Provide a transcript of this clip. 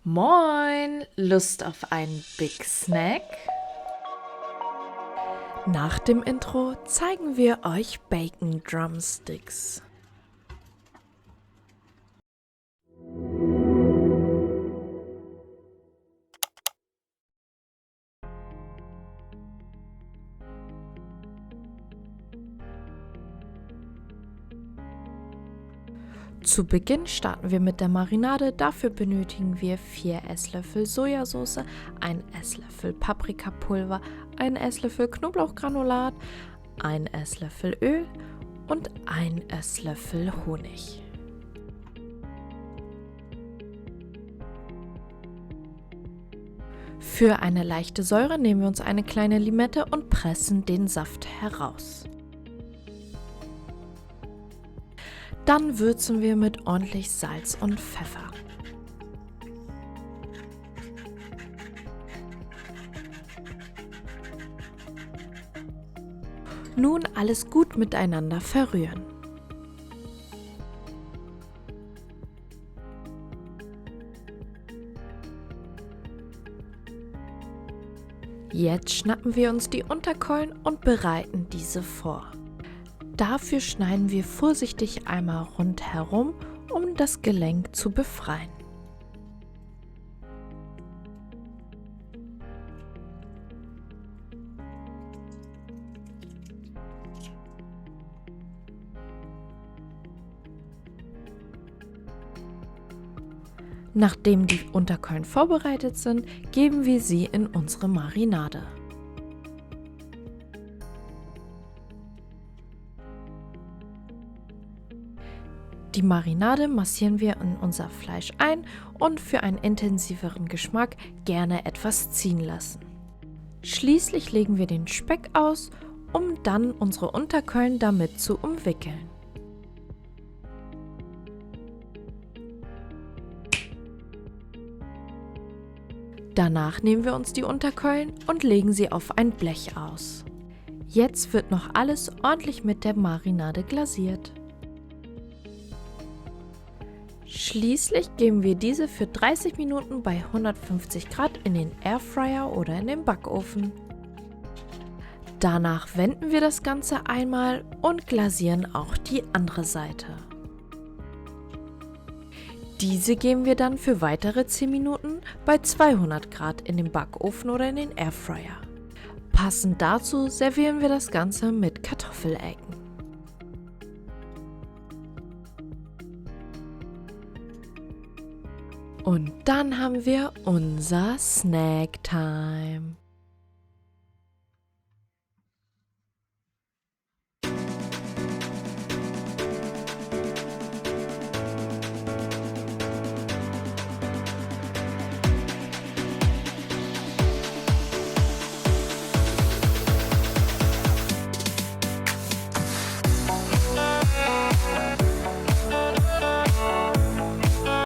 Moin! Lust auf einen Big Snack? Nach dem Intro zeigen wir euch Bacon Drumsticks. Zu Beginn starten wir mit der Marinade. Dafür benötigen wir 4 Esslöffel Sojasauce, 1 Esslöffel Paprikapulver, 1 Esslöffel Knoblauchgranulat, 1 Esslöffel Öl und 1 Esslöffel Honig. Für eine leichte Säure nehmen wir uns eine kleine Limette und pressen den Saft heraus. Dann würzen wir mit ordentlich Salz und Pfeffer. Nun alles gut miteinander verrühren. Jetzt schnappen wir uns die Unterkeulen und bereiten diese vor. Dafür schneiden wir vorsichtig einmal rundherum, um das Gelenk zu befreien. Nachdem die Unterkeulen vorbereitet sind, geben wir sie in unsere Marinade. Die Marinade massieren wir in unser Fleisch ein und für einen intensiveren Geschmack gerne etwas ziehen lassen. Schließlich legen wir den Speck aus, um dann unsere Unterkeulen damit zu umwickeln. Danach nehmen wir uns die Unterkeulen und legen sie auf ein Blech aus. Jetzt wird noch alles ordentlich mit der Marinade glasiert. Schließlich geben wir diese für 30 Minuten bei 150 Grad in den Airfryer oder in den Backofen. Danach wenden wir das Ganze einmal und glasieren auch die andere Seite. Diese geben wir dann für weitere 10 Minuten bei 200 Grad in den Backofen oder in den Airfryer. Passend dazu servieren wir das Ganze mit Kartoffelecken. Und dann haben wir unser Snack Time.